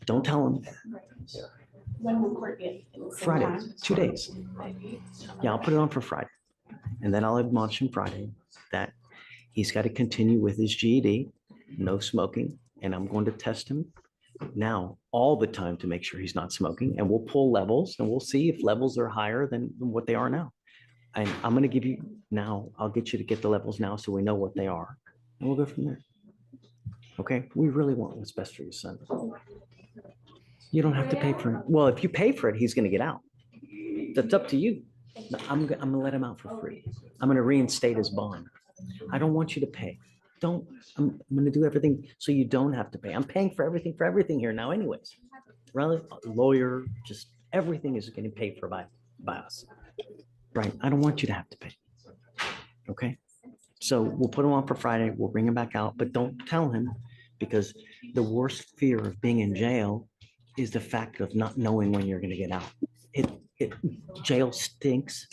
Don't tell him. When will court be? Friday, 2 days. Yeah, I'll put it on for Friday, and then I'll admonish him Friday that he's got to continue with his GED, no smoking, and I'm going to test him now all the time to make sure he's not smoking, and we'll pull levels and we'll see if levels are higher than what they are now. And I'm going to give you now, I'll get you to get the levels now so we know what they are, and we'll go from there. Okay, we really want what's best for your son. You don't have to pay for it. Well, if you pay for it, he's going to get out. That's up to you. I'm going to let him out for free. I'm going to reinstate his bond. I don't want you to pay. I'm going to do everything so you don't have to pay. I'm paying for everything here now anyways. Rather, lawyer, just everything is getting paid for by us. Right? I don't want you to have to pay. Okay? So we'll put him on for Friday. We'll bring him back out, but don't tell him, because the worst fear of being in jail is the fact of not knowing when you're going to get out. Jail stinks.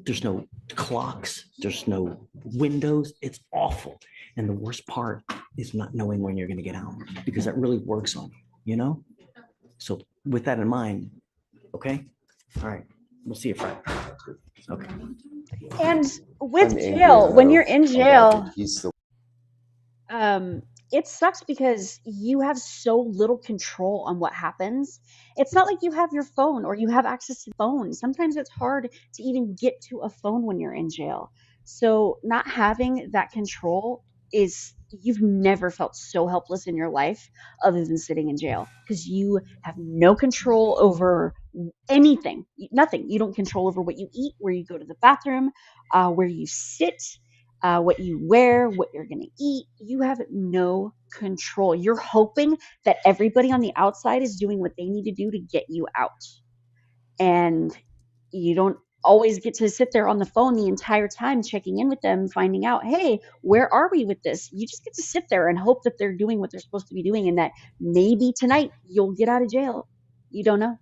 There's no clocks. There's no windows. It's awful. And the worst part is not knowing when you're going to get out, because that really works on you, you know? So with that in mind, okay? All right. We'll see you Friday. Okay. And with I'm angry jail, when you're though in about jail, that he's the it sucks because you have so little control on what happens. It's not like you have your phone or you have access to the phone. Sometimes it's hard to even get to a phone when you're in jail. So not having that control is, you've never felt so helpless in your life other than sitting in jail, because you have no control over anything, nothing. You don't control over what you eat, where you go to the bathroom, where you sit, what you wear, what you're going to eat. You have no control. You're hoping that everybody on the outside is doing what they need to do to get you out. And you don't always get to sit there on the phone the entire time checking in with them, finding out, hey, where are we with this? You just get to sit there and hope that they're doing what they're supposed to be doing, and that maybe tonight you'll get out of jail. You don't know.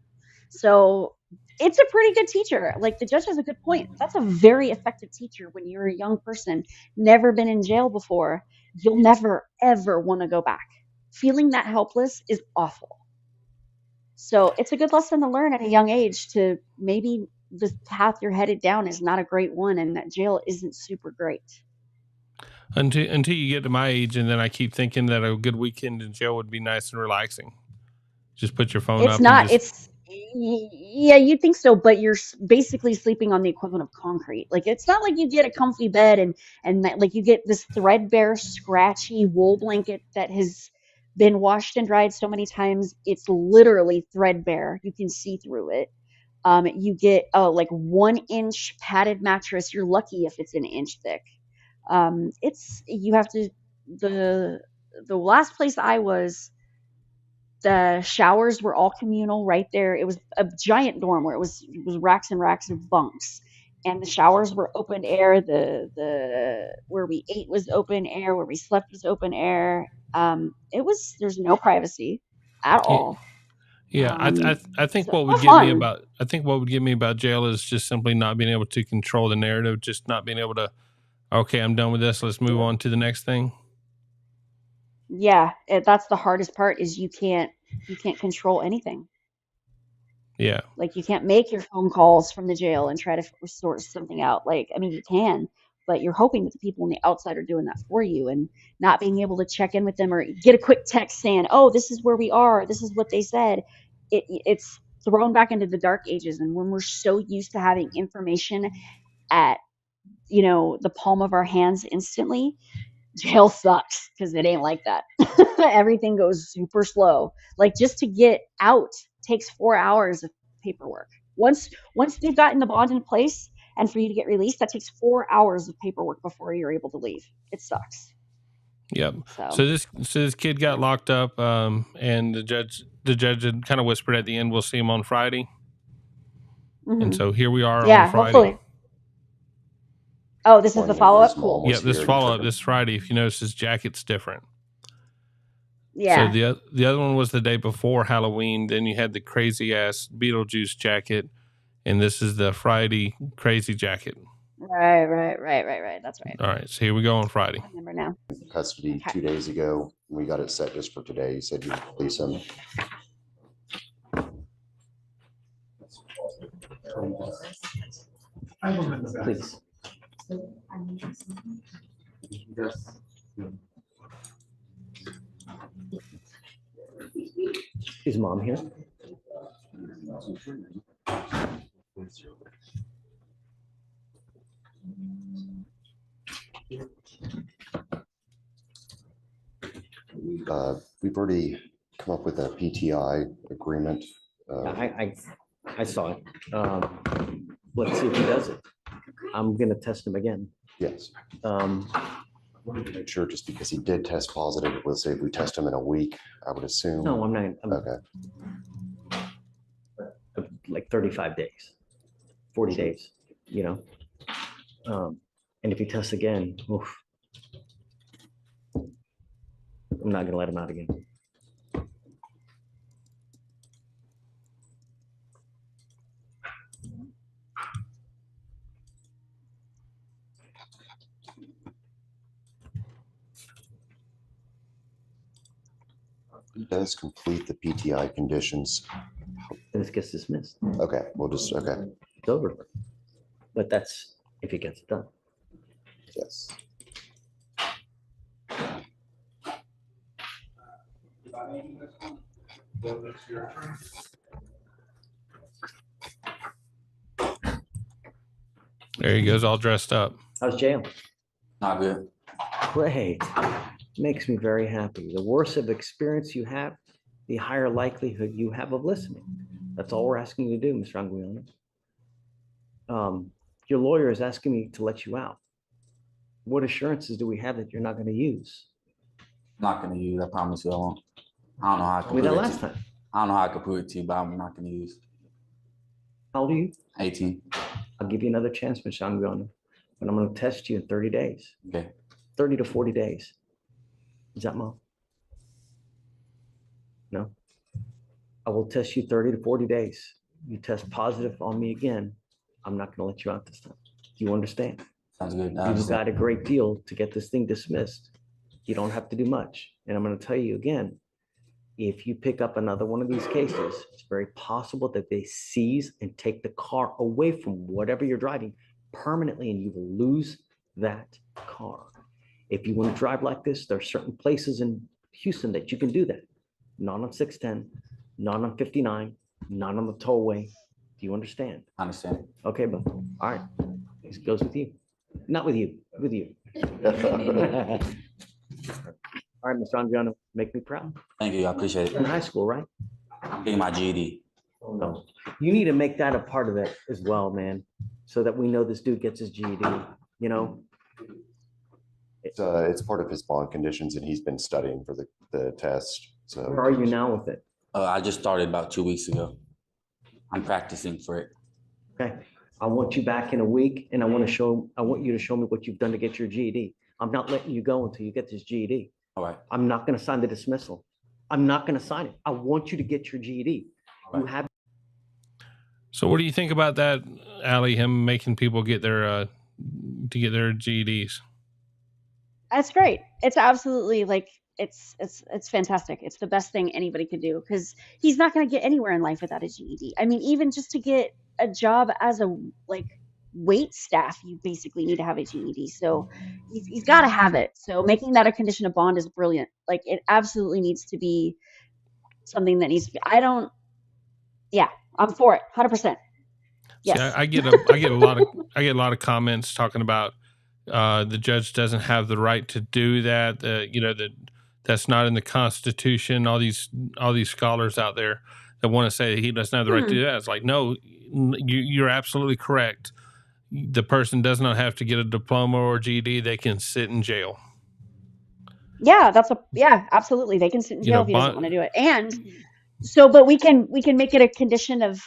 So it's a pretty good teacher. Like, the judge has a good point. That's a very effective teacher when you're a young person, never been in jail before. You'll never, ever want to go back. Feeling that helpless is awful. So it's a good lesson to learn at a young age, to maybe the path you're headed down is not a great one, and that jail isn't super great. Until you get to my age, and then I keep thinking that a good weekend in jail would be nice and relaxing. Just put your phone It's up and not. just Yeah, you'd think so, but you're basically sleeping on the equivalent of concrete. Like, it's not like you get a comfy bed and that, like, you get this threadbare, scratchy wool blanket that has been washed and dried so many times. It's literally threadbare. You can see through it. You get like 1 inch padded mattress. You're lucky if it's an inch thick. It's, you have to, the last place I was, the showers were all communal right there. It was a giant dorm where it was racks and racks of bunks, and the showers were open air. The where we ate was open air. Where we slept was open air. There's no privacy at yeah. all. Yeah, I think So what would but get me fun. about jail is just simply not being able to control the narrative, just not being able to, okay, I'm done with this, let's move on to the next thing. Yeah, that's the hardest part, is you can't control anything. Yeah. Like, you can't make your phone calls from the jail and try to sort something out. Like, I mean, you can, but you're hoping that the people on the outside are doing that for you, and not being able to check in with them or get a quick text saying, "Oh, this is where we are. This is what they said." It's thrown back into the dark ages. And when we're so used to having information at, the palm of our hands instantly, jail sucks because it ain't like that. Everything goes super slow. Like, just to get out takes 4 hours of paperwork. Once they've gotten the bond in place, and for you to get released, that takes 4 hours of paperwork before you're able to leave. It sucks. Yep. So this kid got locked up, and the judge had kind of whispered at the end, we'll see him on Friday. And so here we are on yeah, Friday. hopefully. Oh, this is the Morning, follow-up? his mom Cool. was Yeah, this here and he follow took up him. this Friday. If you notice, his jacket's different. Yeah. So the other one was the day before Halloween. Then you had the crazy ass Beetlejuice jacket, and this is the Friday crazy jacket. Right. That's right. All right, so here we go on Friday. I remember now. Custody 2 days ago. We got it set just for today. He said you would release him. Please. Is mom here? We've already come up with a PTI agreement. I saw it. Let's see if he does it. I'm gonna test him again. Yes. Wanted to make sure, just because he did test positive, let's say if we test him in a week, I would assume. No, I'm not. Okay. Like 35 days, 40 days, and if he tests again, oof, I'm not gonna let him out again. He does complete the PTI conditions. And this gets dismissed. Okay, we'll just, okay, It's over. But that's if it gets done. yes. There he goes, all dressed up. How's jail? Not good. Great. Makes me very happy. The worse of experience you have, the higher likelihood you have of listening. That's all we're asking you to do, Mr. Anguiano. Your lawyer is asking me to let you out. What assurances do we have that you're not going to use? I'm not gonna use. I promise you I won't. I don't know how I I can mean, prove that it to last you. time. I don't know how I could prove it to you, but I'm not gonna use. How old are you? 18. I'll give you another chance, Mr. Anguiano, but I'm going to test you in 30 days. Okay. 30 to 40 days. Is that Mom? No? I will test you 30 to 40 days. You test positive on me again, I'm not going to let you out this time. Do you understand? Sounds good. You've got a great deal to get this thing dismissed. You don't have to do much. And I'm going to tell you again, if you pick up another one of these cases, it's very possible that they seize and take the car away from whatever you're driving permanently, and you will lose that car. If you want to drive like this, there are certain places in Houston that you can do that. Not on 610, not on 59, not on the tollway. Do you understand? I understand. Okay, but all right. This goes with you. Not with you, with you. All right, Mr. Anguiano, make me proud. Thank you. I appreciate In it. high school, right? I'm getting my GED. Oh, no. You need to make that a part of it as well, man, so that we know this dude gets his GED, you know? It's part of his bond conditions and he's been studying for the test, so. Where are you now with it? I just started about 2 weeks ago. I'm practicing for it. Okay. I want you back in a week, and I want you to show me what you've done to get your GED. I'm not letting you go until you get this GED. All right. I'm not going to sign the dismissal. I'm not going to sign it. I want you to get your GED. You have. So what do you think about that, Alli, him making people get their to get their GEDs? That's great. It's absolutely like it's fantastic. It's the best thing anybody could do because he's not going to get anywhere in life without a GED. I mean, even just to get a job as a wait staff, you basically need to have a GED. So he's got to have it. So making that a condition of bond is brilliant. Like it absolutely needs to be something that needs to be. I'm for it, 100%. Yes. See, I get a lot of comments talking about the judge doesn't have the right to do that. That's not in the Constitution. All these scholars out there that want to say that he doesn't have the right to do that. It's like, no, you're absolutely correct. The person does not have to get a diploma or GED. They can sit in jail. Yeah, absolutely. They can sit in jail if he doesn't want to do it. And so, but we can make it a condition of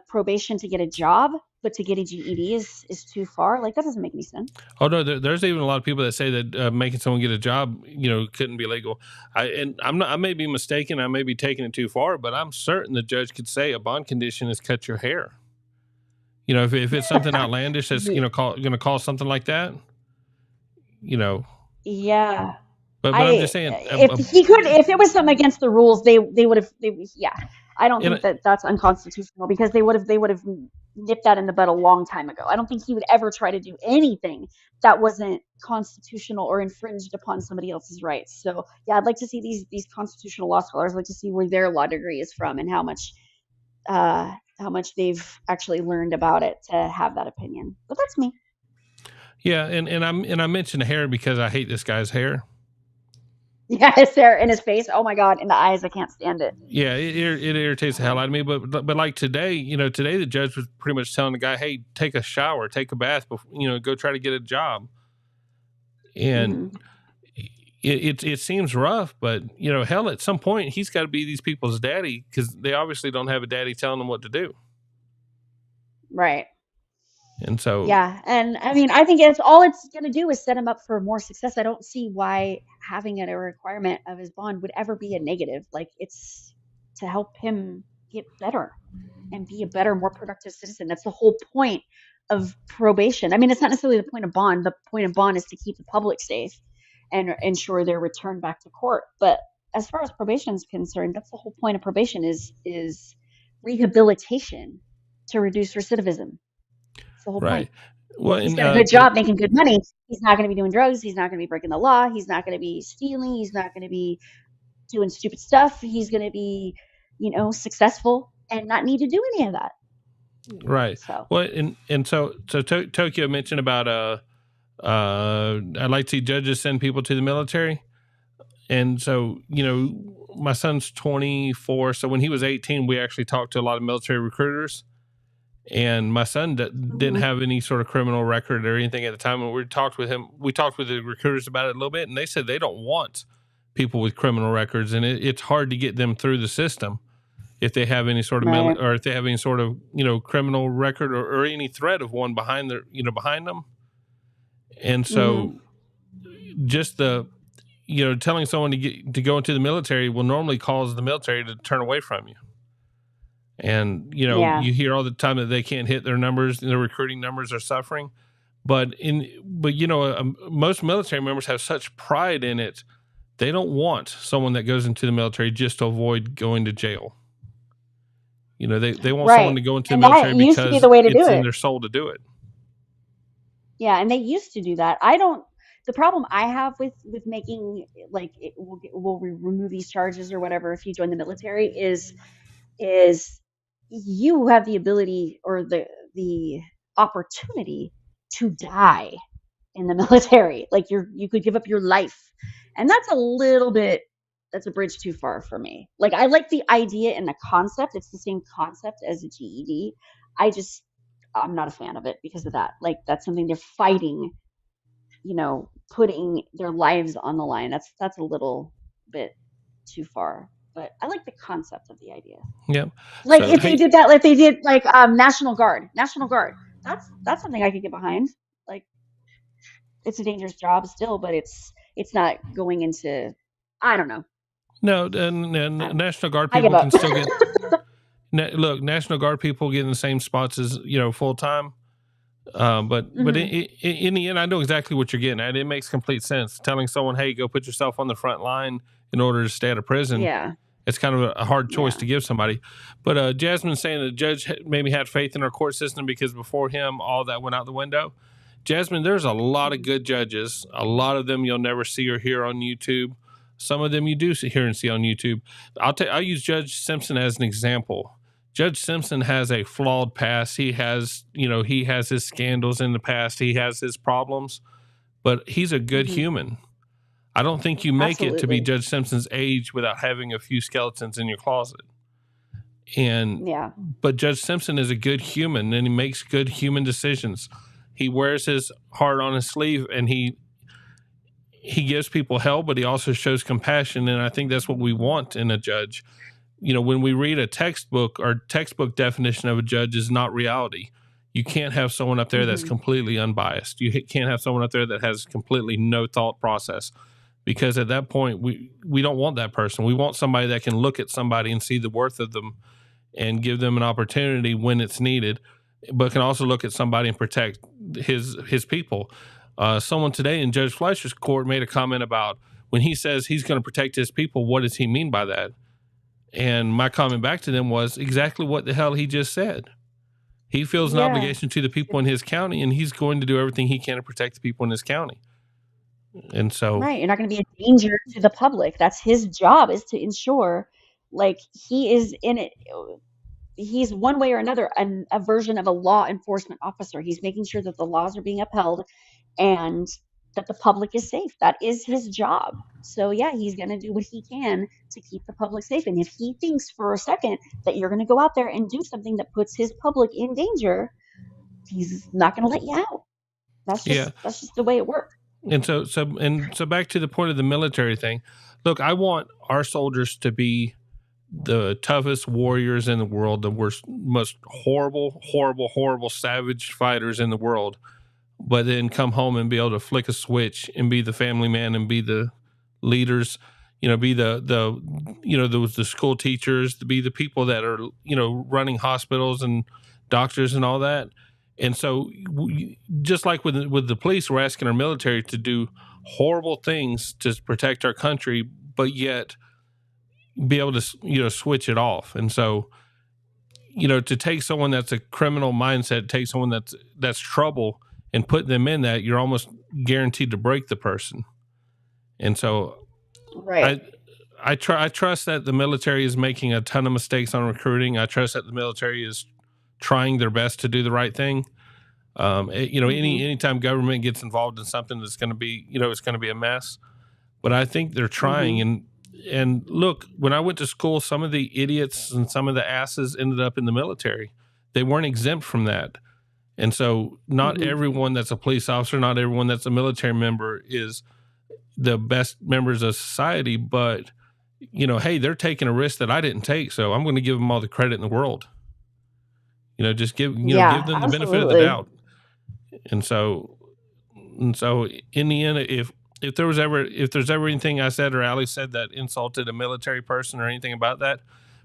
probation to get a job, but to get a GED is too far. Like that doesn't make any sense. Oh no, there's even a lot of people that say that making someone get a job, couldn't be legal. I may be mistaken. I may be taking it too far, but I'm certain the judge could say a bond condition is cut your hair. If it's something outlandish that's going to cause something like that. Yeah. But I'm just saying, if it was something against the rules, they would have. I don't think that's unconstitutional because they would have nipped that in the bud a long time ago. I don't think he would ever try to do anything that wasn't constitutional or infringed upon somebody else's rights. So yeah, I'd like to see these constitutional law scholars. I'd like to see where their law degree is from and how much they've actually learned about it to have that opinion. But that's me. Yeah, and I mentioned hair because I hate this guy's hair. Yeah, his hair in his face. Oh my God, in the eyes, I can't stand it. Yeah, it irritates the hell out of me. But like today, today the judge was pretty much telling the guy, "Hey, take a shower, take a bath, before, go try to get a job." And it seems rough, but hell, at some point he's got to be these people's daddy because they obviously don't have a daddy telling them what to do. Right. And so yeah, and I mean, I think it's going to do is set him up for more success. I don't see why having a requirement of his bond would ever be a negative. Like it's to help him get better and be a better, more productive citizen. That's the whole point of probation. I mean, it's not necessarily the point of bond. The point of bond is to keep the public safe and ensure their return back to court. But as far as probation is concerned, that's the whole point of probation is rehabilitation to reduce recidivism. That's the whole Right. point. Well, He's and got a good job making good money. He's not going to be doing drugs. He's not going to be breaking the law. He's not going to be stealing. He's not going to be doing stupid stuff. He's going to be, successful and not need to do any of that. right. So. Well, and so Tokyo mentioned about I'd like to see judges send people to the military. And so, my son's 24. So when he was 18, we actually talked to a lot of military recruiters. And my son didn't have any sort of criminal record or anything at the time. And we talked with the recruiters about it a little bit, and they said they don't want people with criminal records, and it's hard to get them through the system if they have any sort of or if they have any sort of criminal record or any threat of one behind them. And so, just the telling someone to go into the military will normally cause the military to turn away from you. And, you hear all the time that they can't hit their numbers, their recruiting numbers are suffering. But most military members have such pride in it. They don't want someone that goes into the military just to avoid going to jail. They want someone to go into the military because it's in their soul to do it. Yeah. And they used to do that. The problem I have with making we'll remove these charges or whatever if you join the military is you have the ability or the opportunity to die in the military. Like you could give up your life, and that's a bridge too far for me. Like, I like the idea and the concept. It's the same concept as a GED. I'm not a fan of it because of that. Like, that's something they're fighting, putting their lives on the line. That's a little bit too far. But I like the concept of the idea. Yeah. Like, if they did that, like they did, like National Guard. That's something I could get behind. Like, it's a dangerous job still, but it's not going into, I don't know. No, National Guard people can still get. Look, National Guard people get in the same spots as full time. But in the end, I know exactly what you're getting at. It makes complete sense. Telling someone, "Hey, go put yourself on the front line in order to stay out of prison." Yeah, it's kind of a hard choice to give somebody. But Jasmine's saying the judge maybe had faith in our court system because before him, all that went out the window. Jasmine, there's a lot of good judges. A lot of them you'll never see or hear on YouTube. Some of them you do hear and see on YouTube. I'll use Judge Simpson as an example. Judge Simpson has a flawed past. He has his scandals in the past. He has his problems, but he's a good human. I don't think you make it to be Judge Simpson's age without having a few skeletons in your closet. But Judge Simpson is a good human, and he makes good human decisions. He wears his heart on his sleeve, and he gives people help, but he also shows compassion, and I think that's what we want in a judge. When we read a textbook, our textbook definition of a judge is not reality. You can't have someone up there that's completely unbiased. You can't have someone up there that has completely no thought process, because at that point, we don't want that person. We want somebody that can look at somebody and see the worth of them and give them an opportunity when it's needed, but can also look at somebody and protect his people. Someone today in Judge Fleischer's court made a comment about when he says he's going to protect his people, what does he mean by that? And my comment back to them was exactly what the hell he just said. He feels an obligation to the people in his county, and he's going to do everything he can to protect the people in his county. And so, right, you're not going to be a danger to the public. That's his job, is to ensure, like, he is in it. He's one way or another a version of a law enforcement officer. He's making sure that the laws are being upheld and that the public is safe. That is his job. So yeah, he's going to do what he can to keep the public safe. And if he thinks for a second that you're going to go out there and do something that puts his public in danger, he's not going to let you out. That's just the way it works. And so back to the point of the military thing. Look, I want our soldiers to be the toughest warriors in the world, the worst, most horrible, savage fighters in the world, but then come home and be able to flick a switch and be the family man and be the leaders, be the school teachers, to be the people that are, running hospitals and doctors and all that. And so just like with the police, we're asking our military to do horrible things to protect our country, but yet be able to, switch it off. And so, to take someone that's a criminal mindset, take someone that's trouble and put them in that, you're almost guaranteed to break the person. And so Right. I trust that the military is making a ton of mistakes on recruiting. I trust that the military is trying their best to do the right thing. Anytime government gets involved in something that's going to be, it's going to be a mess. But I think they're trying. And look, when I went to school, some of the idiots and some of the asses ended up in the military. They weren't exempt from that. And so not everyone that's a police officer, not everyone that's a military member is the best members of society. But, hey, they're taking a risk that I didn't take. So I'm going to give them all the credit in the world. Just give them the benefit of the doubt. And so in the end, if there's ever anything I said or Alli said that insulted a military person or anything about that,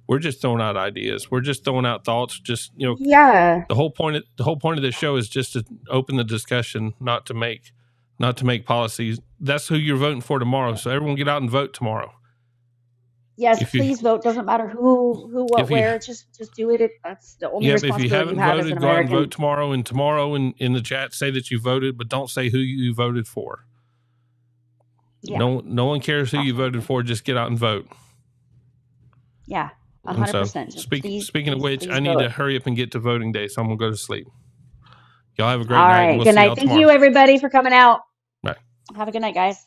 we're just throwing out ideas. We're just throwing out thoughts. Just, Yeah. the whole point of this show is just to open the discussion, not to make policies. That's who you're voting for tomorrow. So everyone get out and vote tomorrow. Yes, please vote. Doesn't matter who, what, where. Just do it. That's the only responsibility if you haven't you have voted, as an go out and American. vote tomorrow. And tomorrow in the chat, say that you voted, but don't say who you voted for. Yeah. No one cares who you voted for. Just get out and vote. Yeah, And 100%. so, speaking of which, I need to hurry up and get to voting day, so I'm gonna go to sleep. Y'all have a great All night. right. And we'll Good see y'all night. Thank tomorrow. you, everybody, for coming out. Bye. Have a good night, guys.